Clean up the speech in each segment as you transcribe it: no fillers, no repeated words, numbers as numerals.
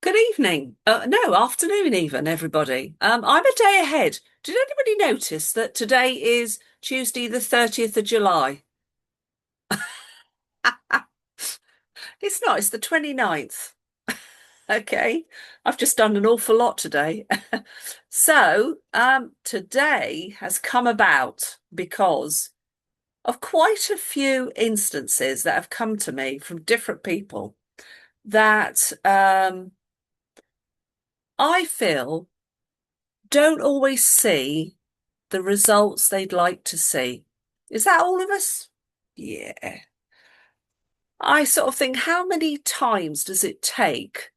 Good evening. No, afternoon even, everybody. I'm a day ahead. Did anybody notice that today is Tuesday, the 30th of July? It's not, it's the 29th. Okay. I've just done an awful lot today. Today has come about because of quite a few instances that have come to me from different people that I feel don't always see the results they'd like to see. Is that all of us? Yeah. I sort of think, how many times does it take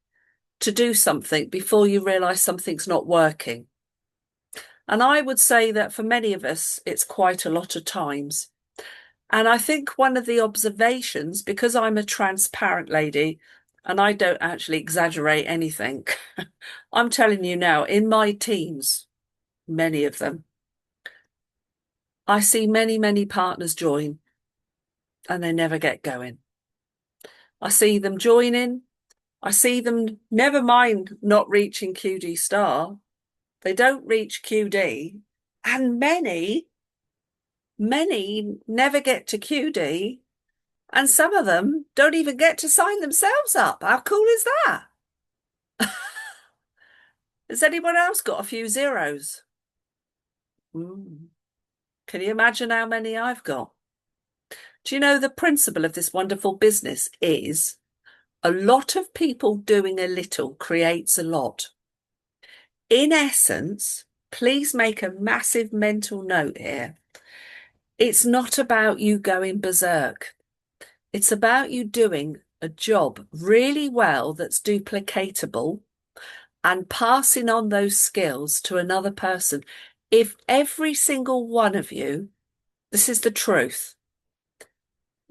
to do something before you realize something's not working? And I would say that for many of us, it's quite a lot of times. And I think one of the observations, because I'm a transparent lady and I don't actually exaggerate anything, I'm telling you now, in my teams, many of them, I see many, many partners join and they never get going. I see them joining. I see them, never mind not reaching QD star. They don't reach QD. And many never get to QD. And some of them don't even get to sign themselves up. How cool is that? Has anyone else got a few zeros? Mm. Can you imagine how many I've got? Do you know the principle of this wonderful business is a lot of people doing a little creates a lot. In essence, please make a massive mental note here. It's not about you going berserk. It's about you doing a job really well that's duplicatable and passing on those skills to another person. If every single one of you, this is the truth,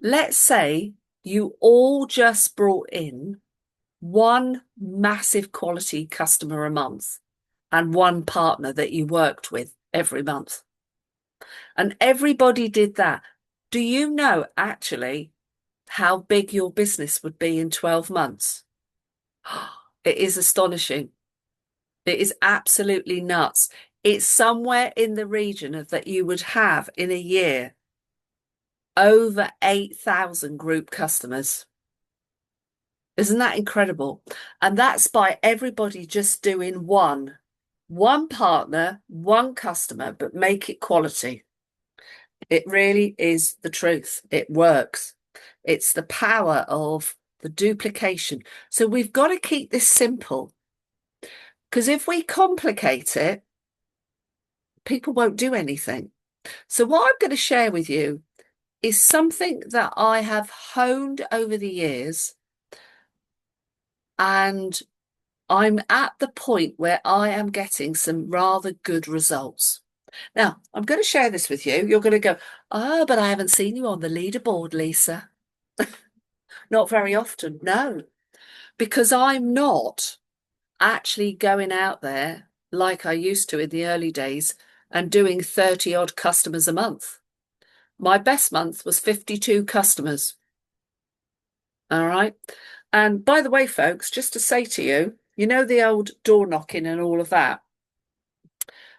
let's say you all just brought in one massive quality customer a month and one partner that you worked with every month. And everybody did that. Do you know actually how big your business would be in 12 months? It is astonishing. It is absolutely nuts. It's somewhere in the region of that you would have in a year over 8,000 group customers. Isn't that incredible? And that's by everybody just doing one partner, one customer, but make it quality. It really is the truth. It works. It's the power of the duplication. So we've got to keep this simple because if we complicate it, people won't do anything. So what I'm going to share with you is something that I have honed over the years, and I'm at the point where I am getting some rather good results. Now, I'm going to share this with you. You're going to go, oh, but I haven't seen you on the leaderboard, Lisa. Not very often. No, because I'm not actually going out there like I used to in the early days and doing 30 odd customers a month. My best month was 52 customers. All right. And by the way, folks, just to say to you, you know, the old door knocking and all of that,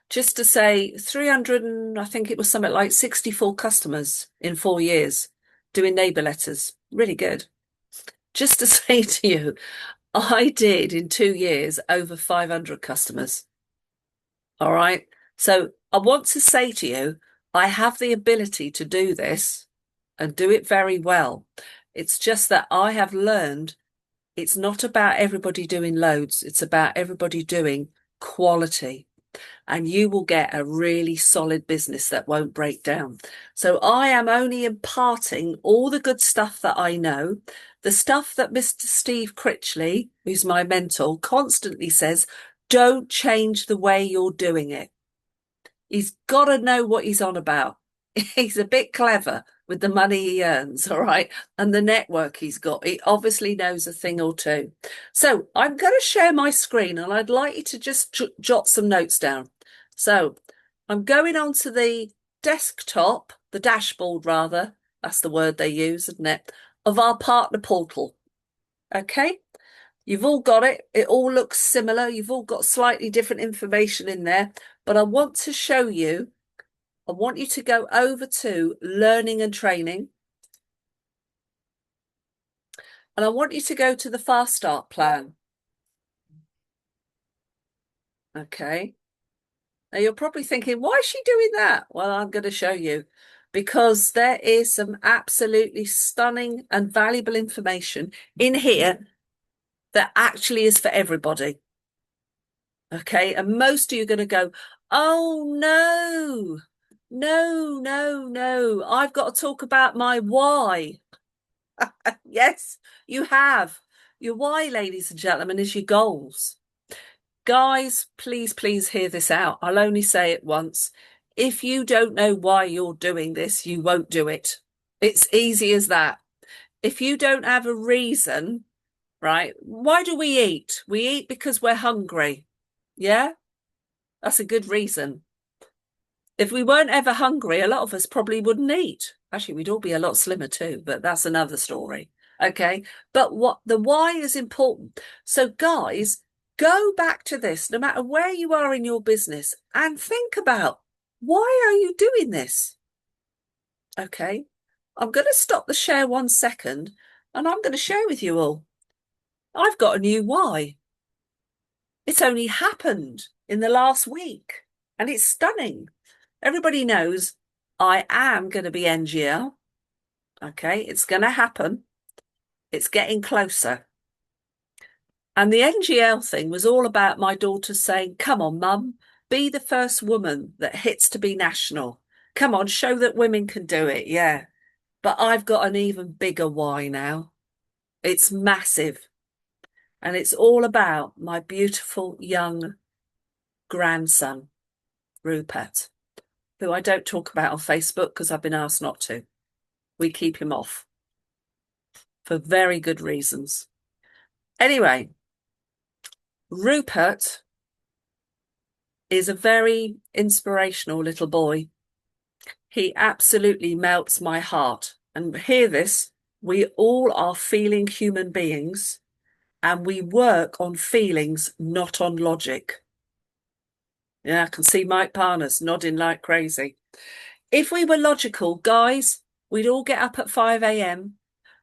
just to say 300 and I think it was something like 64 customers in 4 years doing neighbour letters. Really good. Just to say to you, I did in 2 years over 500 customers. All right. So I want to say to you, I have the ability to do this and do it very well. It's just that I have learned it's not about everybody doing loads. It's about everybody doing quality. And you will get a really solid business that won't break down. So I am only imparting all the good stuff that I know, the stuff that Mr. Steve Critchley, who's my mentor, constantly says, don't change the way you're doing it. He's got to know what he's on about. He's a bit clever with the money he earns, all right, and the network he's got. He obviously knows a thing or two. So I'm going to share my screen and I'd like you to just jot some notes down. So I'm going on to the desktop, the dashboard rather, that's the word they use, isn't it, of our partner portal. Okay. You've all got it. It all looks similar. You've all got slightly different information in there. But I want to show you, I want you to go over to learning and training. And I want you to go to the Fast Start plan. Okay. Now you're probably thinking, why is she doing that? Well, I'm going to show you because there is some absolutely stunning and valuable information in here that actually is for everybody. Okay. And most of you are going to go, oh no, no, no, no. I've got to talk about my why. Yes, you have. Your why, ladies and gentlemen, is your goals. Guys, please, please hear this out. I'll only say it once. If you don't know why you're doing this, you won't do it. It's easy as that. If you don't have a reason, right? Why do we eat? We eat because we're hungry. Yeah? That's a good reason. If we weren't ever hungry, a lot of us probably wouldn't eat. Actually, we'd all be a lot slimmer too, but that's another story. Okay. But what the why is important. So, guys, go back to this, no matter where you are in your business, and think about why are you doing this? Okay. I'm going to stop the share 1 second and I'm going to share with you all. I've got a new why. It's only happened in the last week and it's stunning. Everybody knows I am going to be NGL. Okay, it's going to happen. It's getting closer. And the NGL thing was all about my daughter saying, come on, mum, be the first woman that hits to be national. Come on, show that women can do it. Yeah. But I've got an even bigger why now. It's massive. And it's all about my beautiful young grandson, Rupert, who I don't talk about on Facebook because I've been asked not to. We keep him off for very good reasons. Anyway, Rupert is a very inspirational little boy. He absolutely melts my heart. And hear this, we all are feeling human beings and we work on feelings, not on logic. Yeah, I can see Mike Parnas nodding like crazy. If we were logical, guys, we'd all get up at 5 a.m.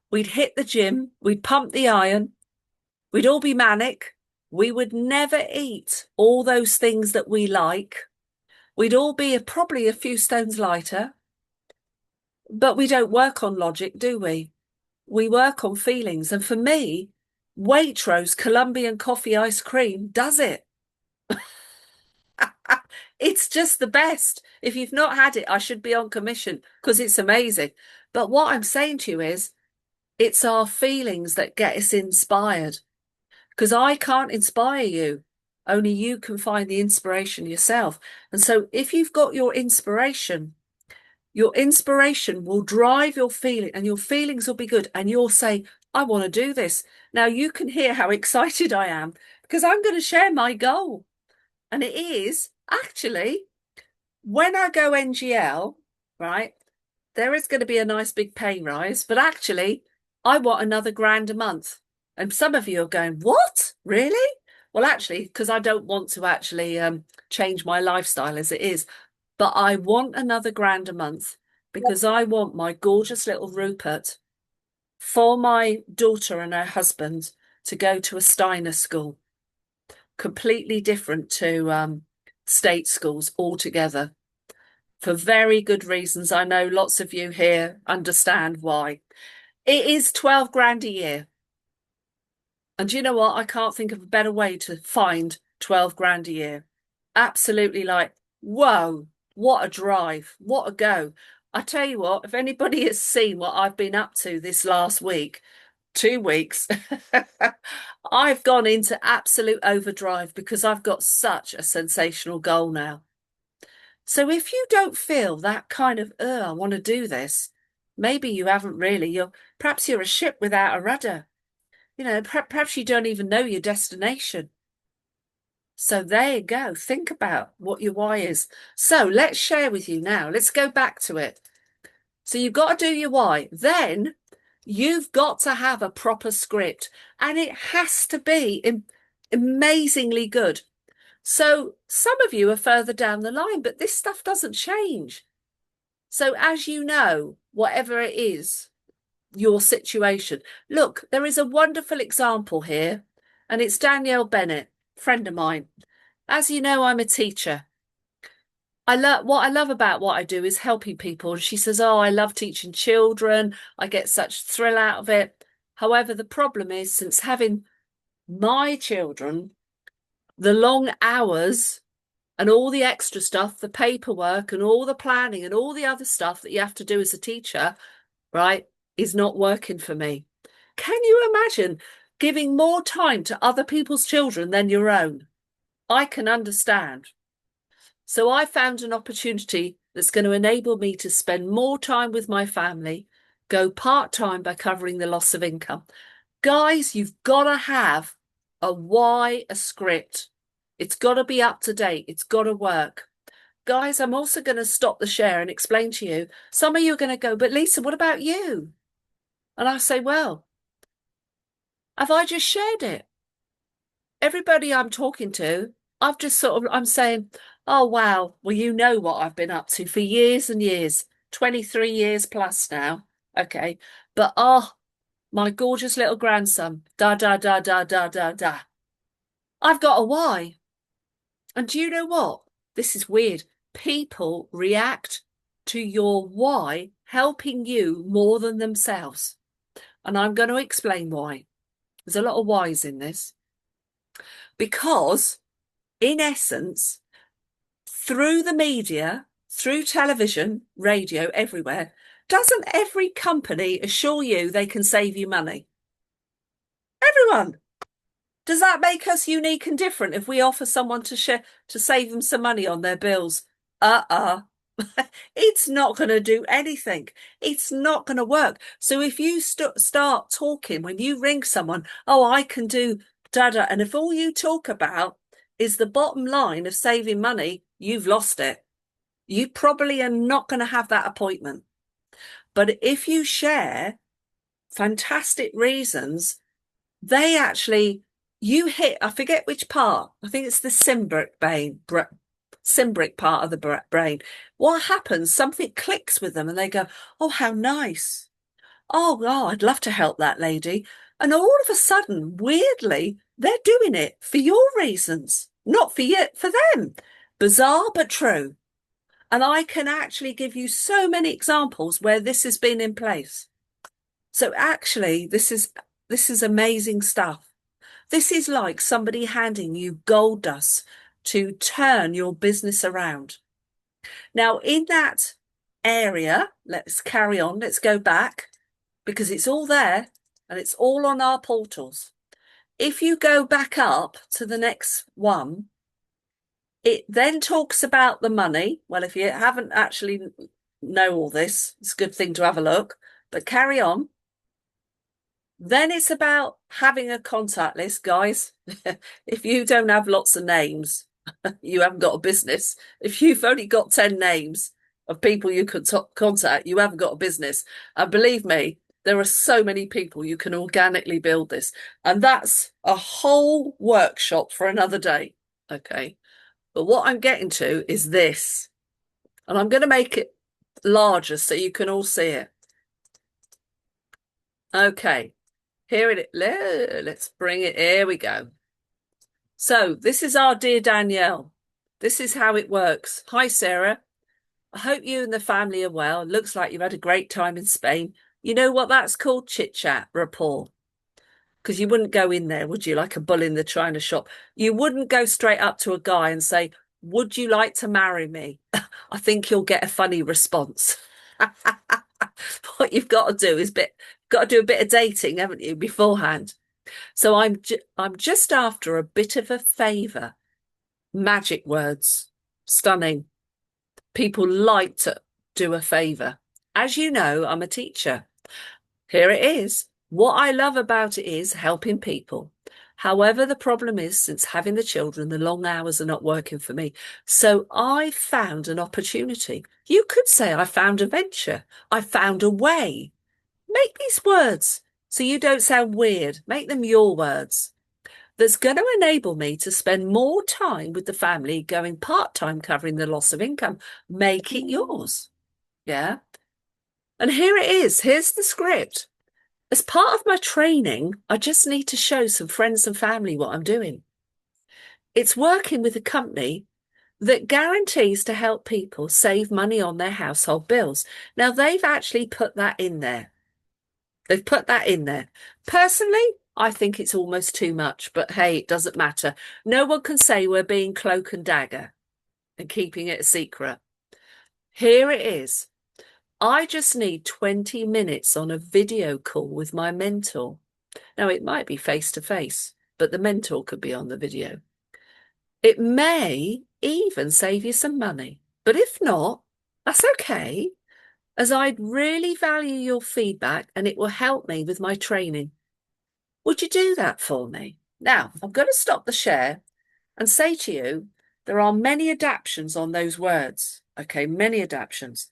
We'd hit the gym. We'd pump the iron. We'd all be manic. We would never eat all those things that we like. We'd all be probably a few stones lighter. But we don't work on logic, do we? We work on feelings. And for me, Waitrose Colombian coffee ice cream does it. It's just the best. If you've not had it, I should be on commission because it's amazing. But what I'm saying to you is, it's our feelings that get us inspired. Because I can't inspire you. Only you can find the inspiration yourself. And so if you've got your inspiration will drive your feeling and your feelings will be good. And you'll say, I want to do this. Now you can hear how excited I am because I'm going to share my goal. And it is actually when I go NGL, right, there is going to be a nice big pay rise. But actually, I want another grand a month. And some of you are going, what? Really? Well, actually, because I don't want to actually change my lifestyle as it is. But I want another grand a month because I want my gorgeous little Rupert for my daughter and her husband to go to a Steiner school, completely different to state schools altogether, for very good reasons. I know lots of you here understand why. It is 12 grand a year. And you know what? I can't think of a better way to find 12 grand a year. Absolutely like, whoa, what a drive, what a go. I tell you what, if anybody has seen what I've been up to this last week, 2 weeks, I've gone into absolute overdrive because I've got such a sensational goal now. So if you don't feel that kind of, I want to do this, maybe you haven't really, perhaps you're a ship without a rudder. You know, perhaps you don't even know your destination. So there you go. Think about what your why is. So let's share with you now. Let's go back to it. So you've got to do your why. Then You've got to have a proper script, and it has to be amazingly good. So some of you are further down the line, but this stuff doesn't change. So as you know, whatever it is, your situation. Look, there is a wonderful example here, and it's Danielle Bennett, friend of mine. As you know, I'm a teacher. I love about what I do is helping people. And she says, "Oh, I love teaching children. I get such thrill out of it." However, the problem is since having my children, the long hours and all the extra stuff, the paperwork and all the planning and all the other stuff that you have to do as a teacher, right, is not working for me. Can you imagine giving more time to other people's children than your own? I can understand. So I found an opportunity that's going to enable me to spend more time with my family, go part-time by covering the loss of income. Guys, you've got to have a why, a script. It's got to be up to date. It's got to work. Guys, I'm also going to stop the share and explain to you. Some of you are going to go, "But Lisa, what about you?" And I say, well, have I just shared it? Everybody I'm talking to, I've just I'm saying, "Oh, wow. Well, you know what I've been up to for years and years, 23 years plus now." Okay. But, oh, my gorgeous little grandson, da, da, da, da, da, da, da. I've got a why. And do you know what? This is weird. People react to your why helping you more than themselves. And I'm going to explain why. There's a lot of whys in this. Because, in essence, through the media, through television, radio, everywhere, doesn't every company assure you they can save you money? Everyone. Does that make us unique and different if we offer someone to save them some money on their bills? Uh-uh. It's not going to do anything. It's not going to work. So if you start talking when you ring someone, "Oh, I can do da-da," and if all you talk about is the bottom line of saving money, you've lost it. You probably are not going to have that appointment. But if you share fantastic reasons, they actually, you hit, I forget which part, I think it's the Simbric part of the brain. What happens? Something clicks with them and they go, "Oh, how nice. Oh, wow, I'd love to help that lady." And all of a sudden, weirdly, they're doing it for your reasons, not for you, for them. Bizarre, but true. And I can actually give you so many examples where this has been in place. So actually, this is amazing stuff. This is like somebody handing you gold dust to turn your business around. Now, in that area, let's carry on. Let's go back because it's all there and it's all on our portals. If you go back up to the next one, it then talks about the money. Well, if you haven't actually know all this, it's a good thing to have a look, but carry on. Then it's about having a contact list, guys. If you don't have lots of names, you haven't got a business. If you've only got 10 names of people you could contact, you haven't got a business. And believe me, there are so many people you can organically build this. And that's a whole workshop for another day. Okay. But what I'm getting to is this. And I'm going to make it larger so you can all see it. Okay. Here it is. Let's bring it. Here we go. So this is our dear Danielle. This is how it works. Hi, Sarah. I hope you and the family are well. Looks like you've had a great time in Spain. You know what that's called? Chit chat, rapport. Because you wouldn't go in there, would you? Like a bull in the china shop. You wouldn't go straight up to a guy and say, "Would you like to marry me?" I think you'll get a funny response. What you've got to do is got to do a bit of dating, haven't you, beforehand? So I'm just after a bit of a favour. Magic words, stunning. People like to do a favour. As you know, I'm a teacher. Here it is. What I love about it is helping people. However, the problem is, since having the children, the long hours are not working for me. So I found an opportunity. You could say I found a venture. I found a way. Make these words so you don't sound weird. Make them your words. That's going to enable me to spend more time with the family going part-time covering the loss of income. Make it yours. Yeah. And here it is. Here's the script. As part of my training, I just need to show some friends and family what I'm doing. It's working with a company that guarantees to help people save money on their household bills. Now, they've actually put that in there. They've put that in there. Personally, I think it's almost too much, but hey, it doesn't matter. No one can say we're being cloak and dagger and keeping it a secret. Here it is. I just need 20 minutes on a video call with my mentor. Now, it might be face to face, but the mentor could be on the video. It may even save you some money, but if not, that's okay, as I'd really value your feedback and it will help me with my training. Would you do that for me? Now, I'm going to stop the share and say to you, there are many adaptations on those words. Okay, many adaptations.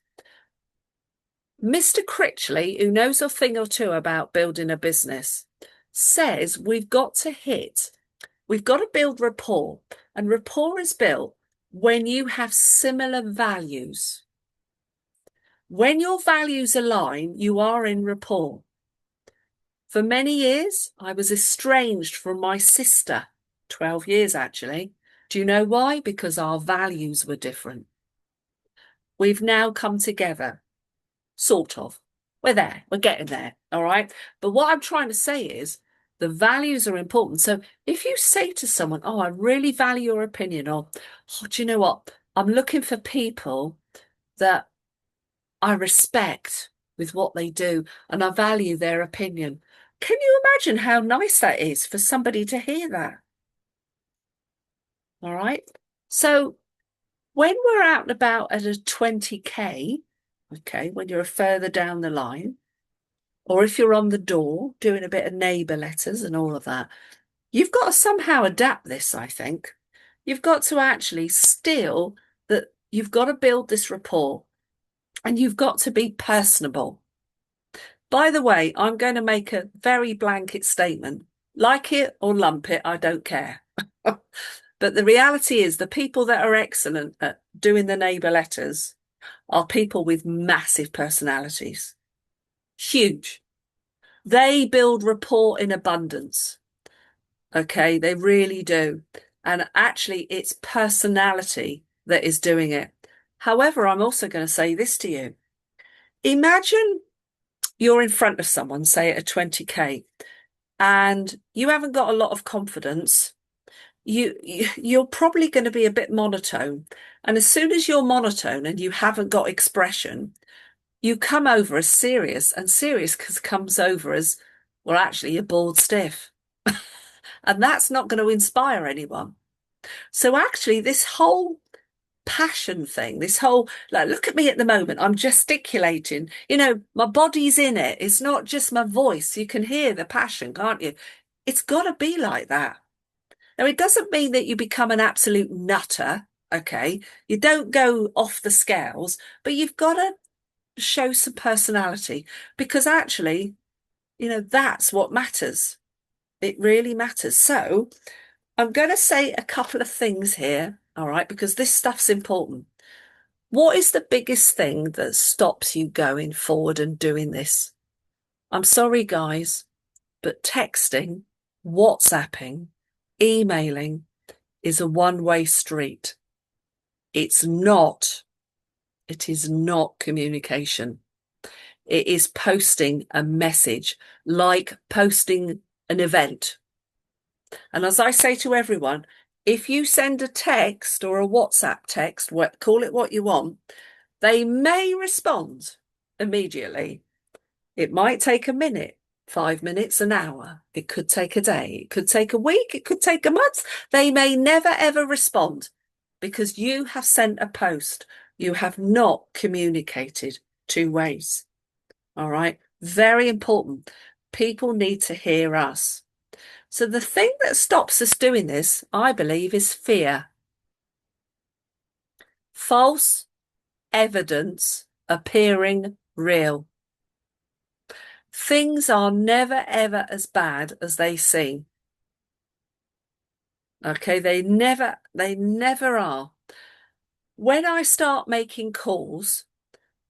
Mr. Critchley, who knows a thing or two about building a business, says we've got to build rapport. And rapport is built when you have similar values. When your values align, you are in rapport. For many years, I was estranged from my sister, 12 years actually. Do you know why? Because our values were different. We've now come together, sort of. We're there, we're getting there, all right? But what I'm trying to say is the values are important. So if you say to someone, oh, I really value your opinion, or, oh, do you know what? I'm looking for people that I respect with what they do and I value their opinion. Can you imagine how nice that is for somebody to hear that? All right. So when we're out and about at a 20K, okay, when you're further down the line, or if you're on the door doing a bit of neighbour letters and all of that, you've got to somehow adapt this, I think. You've got to actually still that you've got to build this rapport and you've got to be personable. By the way, I'm going to make a very blanket statement. Like it or lump it, I don't care. But the reality is the people that are excellent at doing the neighbour letters are people with massive personalities. Huge. They build rapport in abundance. Okay, they really do. And actually, it's personality that is doing it. However, I'm also going to say this to you. Imagine you're in front of someone, say at a 20K, and you haven't got a lot of confidence. You're probably going to be a bit monotone. And as soon as you're monotone and you haven't got expression, you come over as serious, and serious comes over as, well, actually, you're bored stiff. And that's not going to inspire anyone. So actually, this whole passion thing, this whole, like, look at me at the moment, I'm gesticulating, my body's in it. It's not just my voice. You can hear the passion, can't you? It's got to be like that. Now, it doesn't mean that you become an absolute nutter, okay? You don't go off the scales, but you've got to show some personality because actually, that's what matters. It really matters. So I'm going to say a couple of things here, all right, because this stuff's important. What is the biggest thing that stops you going forward and doing this? I'm sorry, guys, but texting, WhatsApping, emailing is a one-way street. It is not communication. It is posting a message, like posting an event. And as I say to everyone, if you send a text or a WhatsApp text, call it what you want, they may respond immediately. It might take a minute, 5 minutes, an hour. It could take a day. It could take a week. It could take a month. They may never, ever respond because you have sent a post. You have not communicated 2 ways. All right. Very important. People need to hear us. So the thing that stops us doing this, I believe, is fear. False evidence appearing real. Things are never ever as bad as they seem. Okay, they never are. When I start making calls,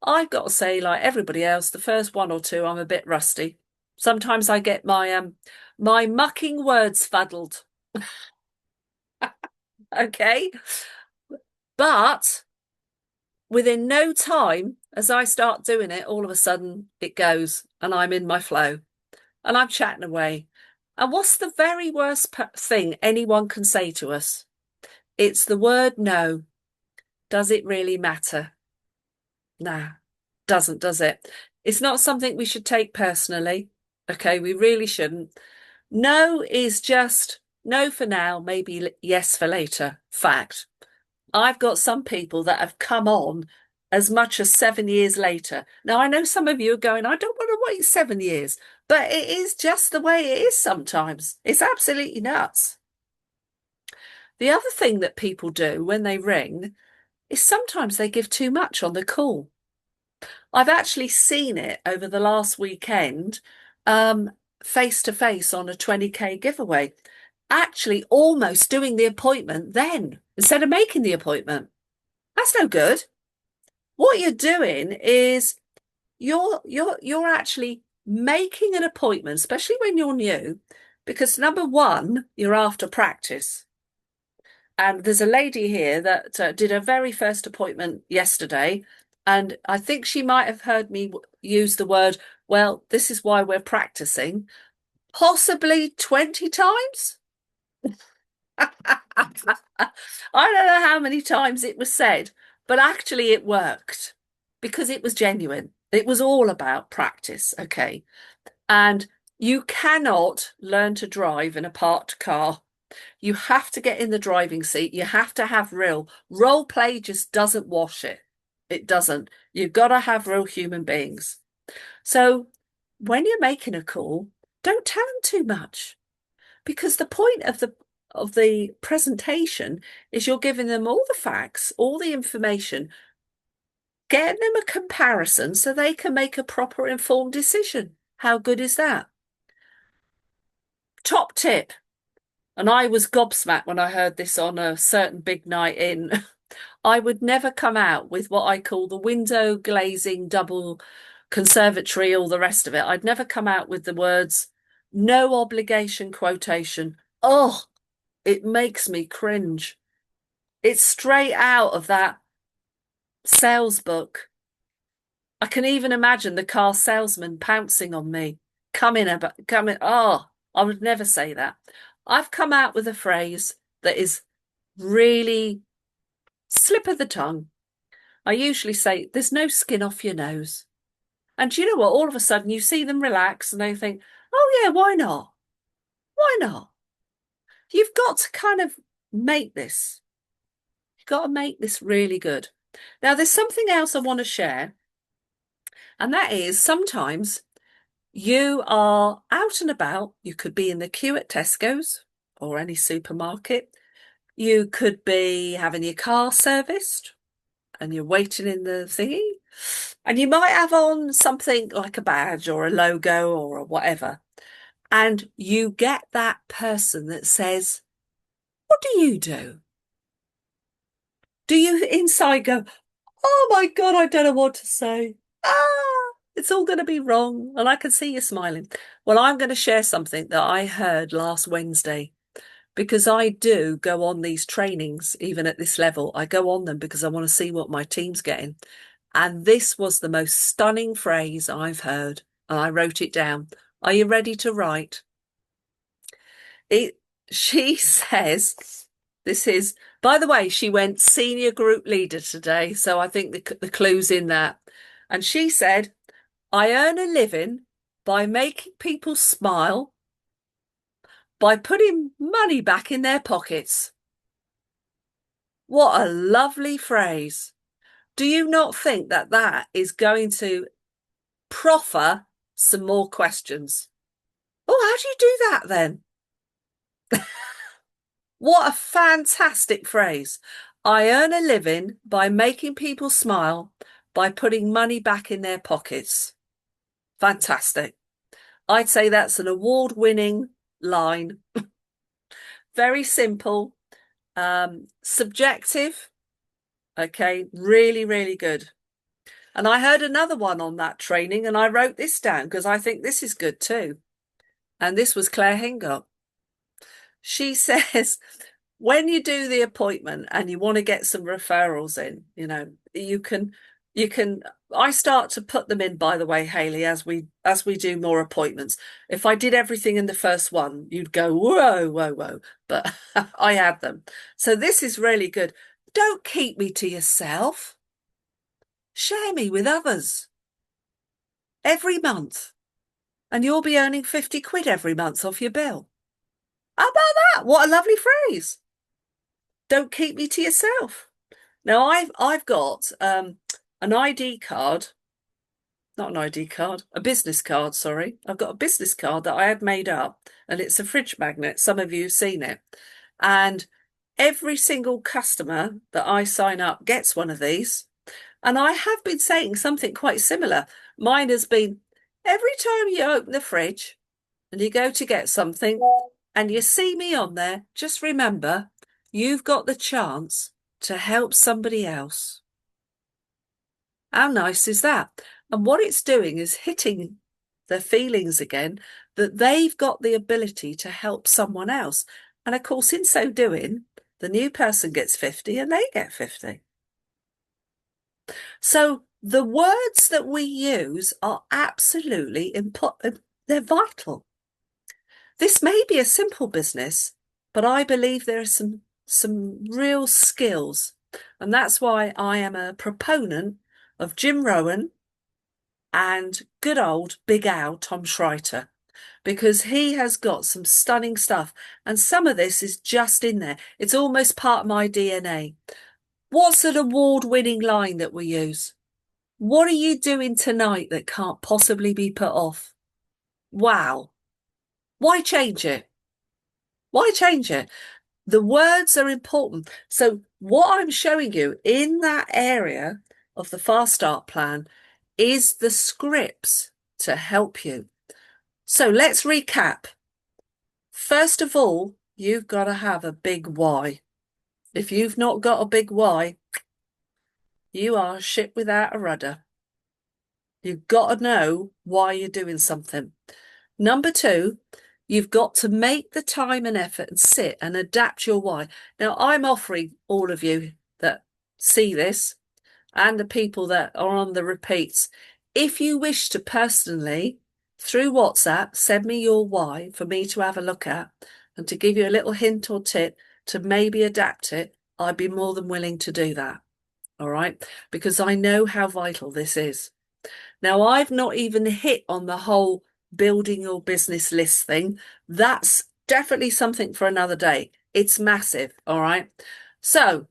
I've got to say, like everybody else, the first one or two, I'm a bit rusty. Sometimes I get my mucking words fuddled. Okay. But within no time, as I start doing it, all of a sudden it goes and I'm in my flow and I'm chatting away. And what's the very worst thing anyone can say to us? It's the word no. Does it really matter? Nah, doesn't, does it? It's not something we should take personally. Okay, we really shouldn't. No is just no for now, maybe yes for later. Fact. I've got some people that have come on as much as 7 years later. Now, I know some of you are going, I don't want to wait 7 years, but it is just the way it is sometimes. It's absolutely nuts. The other thing that people do when they ring is sometimes they give too much on the call. I've actually seen it over the last weekend, face to face on a 20K giveaway, actually almost doing the appointment then instead of making the appointment. That's no good. What you're doing is you're actually making an appointment, especially when you're new, because number one, you're after practice. And there's a lady here that did her very first appointment yesterday, and I think she might have heard me use the word, well, this is why we're practicing, possibly 20 times. I don't know how many times it was said, but actually it worked because it was genuine. It was all about practice, okay? And you cannot learn to drive in a parked car. You have to get in the driving seat. You have to have real. Role play just doesn't wash it. It doesn't. You've got to have real human beings. So when you're making a call, don't tell them too much because the point of the presentation is you're giving them all the facts, all the information, getting them a comparison so they can make a proper informed decision. How good is that? Top tip. And I was gobsmacked when I heard this on a certain big night in. I would never come out with what I call the window glazing double conservatory, all the rest of it. I'd never come out with the words no obligation quotation. Oh, it makes me cringe. It's straight out of that sales book. I can even imagine the car salesman pouncing on me, coming. Oh, I would never say that. I've come out with a phrase that is really slip of the tongue. I usually say, there's no skin off your nose. And do you know what? All of a sudden you see them relax and they think, oh, yeah, why not? Why not? You've got to kind of make this. You've got to make this really good. Now, there's something else I want to share, and that is sometimes you are out and about. You could be in the queue at Tesco's or any supermarket. You could be having your car serviced and you're waiting in the thingy. And you might have on something like a badge or a logo or whatever. And you get that person that says, what do you do? Do you inside go, oh my God, I don't know what to say. It's all going to be wrong. And I can see you smiling. Well, I'm going to share something that I heard last Wednesday because I do go on these trainings, even at this level. I go on them because I want to see what my team's getting. And this was the most stunning phrase I've heard. And I wrote it down. Are you ready to write? She says, this is, by the way, she went senior group leader today. So I think the clue's in that. And she said, I earn a living by making people smile, by putting money back in their pockets. What a lovely phrase. Do you not think that that is going to proffer some more questions? Oh, how do you do that then? What a fantastic phrase. I earn a living by making people smile, by putting money back in their pockets. Fantastic. I'd say that's an award-winning line. Very simple, subjective. Okay, really, really good. And I heard another one on that training, and I wrote this down because I think this is good too. And this was Claire Hingott. She says, when you do the appointment and you want to get some referrals in, you can I start to put them in, by the way, Hayley, as we do more appointments. If I did everything in the first one, you'd go, whoa, whoa, whoa. But I add them. So this is really good. Don't keep me to yourself. Share me with others every month, and you'll be earning 50 quid every month off your bill. How about that? What a lovely phrase. Don't keep me to yourself. Now I've got an ID card, not an ID card, a business card, sorry. I've got a business card that I had made up, and it's a fridge magnet. Some of you have seen it. And every single customer that I sign up gets one of these. And I have been saying something quite similar. Mine has been every time you open the fridge and you go to get something and you see me on there, just remember you've got the chance to help somebody else. How nice is that? And what it's doing is hitting their feelings again that they've got the ability to help someone else. And of course, in so doing, the new person gets 50 and they get 50. So the words that we use are absolutely important. They're vital. This may be a simple business, but I believe there are some real skills. And that's why I am a proponent of Jim Rohn and good old Big Al, Tom Schreiter, because he has got some stunning stuff. And some of this is just in there. It's almost part of my DNA. What's an award-winning line that we use? What are you doing tonight that can't possibly be put off? Wow. Why change it? Why change it? The words are important. So what I'm showing you in that area of the Fast Start plan is the scripts to help you. So let's recap. First of all, you've got to have a big why. If you've not got a big why, you are a ship without a rudder. You've got to know why you're doing something. Number two, you've got to make the time and effort and sit and adapt your why. Now, I'm offering all of you that see this and the people that are on the repeats, if you wish to personally, through WhatsApp, send me your why for me to have a look at and to give you a little hint or tip to maybe adapt it, I'd be more than willing to do that. All right? Because I know how vital this is. Now, I've not even hit on the whole building your business list thing. That's definitely something for another day. It's massive. All right. So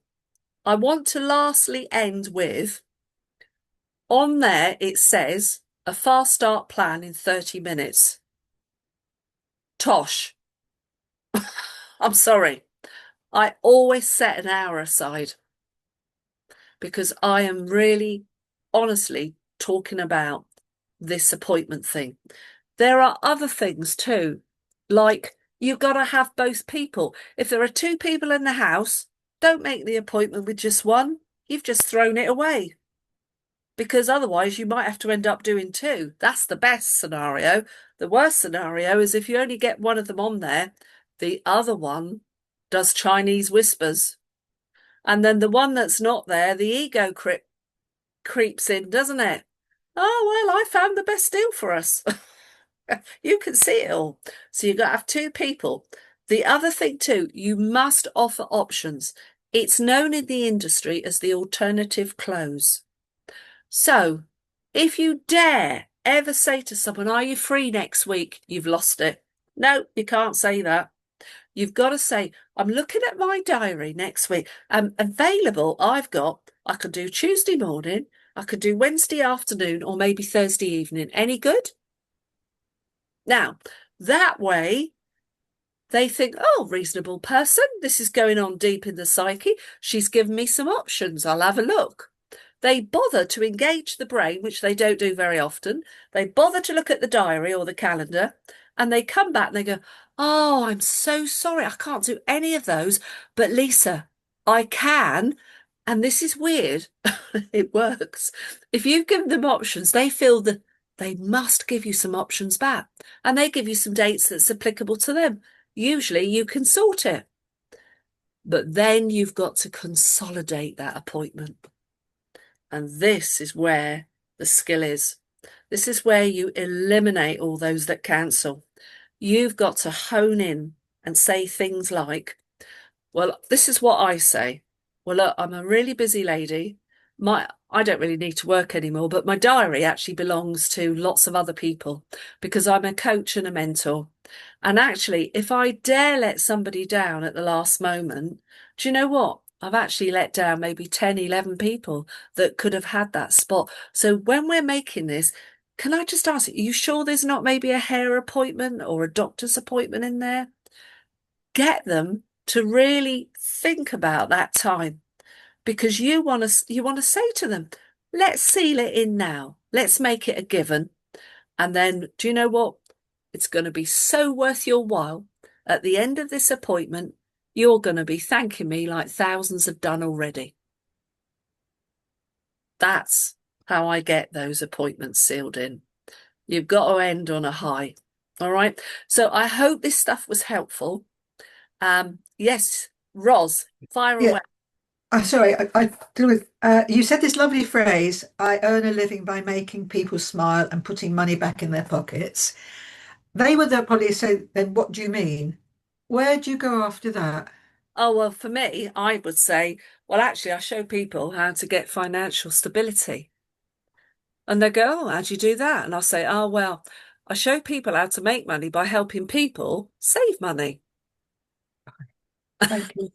I want to lastly end with, on there, it says a fast start plan in 30 minutes. Tosh. I'm sorry. I always set an hour aside because I am really, honestly talking about this appointment thing. There are other things too, like you've got to have both people. If there are two people in the house, don't make the appointment with just one. You've just thrown it away. Because otherwise you might have to end up doing two. That's the best scenario. The worst scenario is if you only get one of them on there, the other one does Chinese whispers. And then the one that's not there, the ego creeps in, doesn't it? Oh, well, I found the best deal for us. You can see it all. So you've got to have two people. The other thing too, you must offer options. It's known in the industry as the alternative close. So if you dare ever say to someone, are you free next week? You've lost it. No, you can't say that. You've got to say, I'm looking at my diary next week. Available, I could do Tuesday morning, I could do Wednesday afternoon, or maybe Thursday evening. Any good? Now, that way, they think, oh, reasonable person. This is going on deep in the psyche. She's given me some options. I'll have a look. They bother to engage the brain, which they don't do very often. They bother to look at the diary or the calendar, and they come back and they go, "Oh, I'm so sorry. I can't do any of those. But Lisa, I can." And this is weird. It works. If you give them options, they feel that they must give you some options back, and they give you some dates that's applicable to them. Usually you can sort it, but then you've got to consolidate that appointment. And this is where the skill is. This is where you eliminate all those that cancel. You've got to hone in and say things like, well, this is what I say. Well, look, I'm a really busy lady. I don't really need to work anymore, but my diary actually belongs to lots of other people because I'm a coach and a mentor. And actually, if I dare let somebody down at the last moment, do you know what? I've actually let down maybe 10, 11 people that could have had that spot. So when we're making this, can I just ask, are you sure there's not maybe a hair appointment or a doctor's appointment in there? Get them to really think about that time because you want to say to them, let's seal it in now. Let's make it a given. And then do you know what? It's going to be so worth your while. At the end of this appointment, you're going to be thanking me like thousands have done already. That's how I get those appointments sealed in. You've got to end on a high. All right. So I hope this stuff was helpful. Yes, Roz, fire Yeah. away. Sorry, I deal with. You said this lovely phrase, I earn a living by making people smile and putting money back in their pockets. They would then probably say, then what do you mean? Where do you go after that? Oh, well, for me, I would say, well, actually, I show people how to get financial stability. And they go, oh, how do you do that? And I'll say, oh, well, I show people how to make money by helping people save money. Thank you.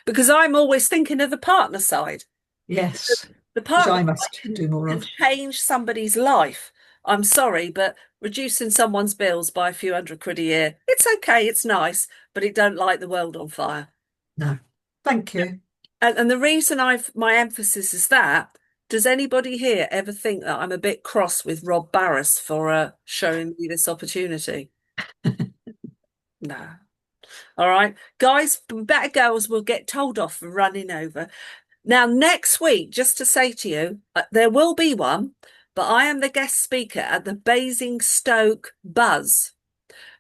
Because I'm always thinking of the partner side. Yes, The which partner I side must do more can of. change somebody's life. I'm sorry, but reducing someone's bills by a few £100 a year, it's okay, it's nice, but it don't light the world on fire. No, thank you. And the reason my emphasis is that, does anybody here ever think that I'm a bit cross with Rob Barris for showing me this opportunity? No. All right. Guys, better girls will get told off for running over. Now, next week, just to say to you, there will be one, but I am the guest speaker at the Basingstoke Buzz.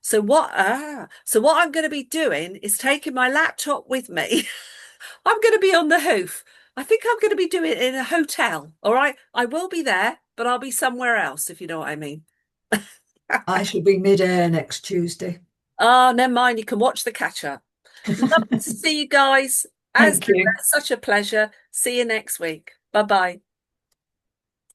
So what I'm going to be doing is taking my laptop with me. I'm going to be on the hoof. I think I'm going to be doing it in a hotel. All right. I will be there, but I'll be somewhere else, if you know what I mean. I shall be mid-air next Tuesday. Oh, never mind. You can watch the catch up. Lovely to see you guys. As Thank ever, you. such a pleasure. See you next week. Bye bye.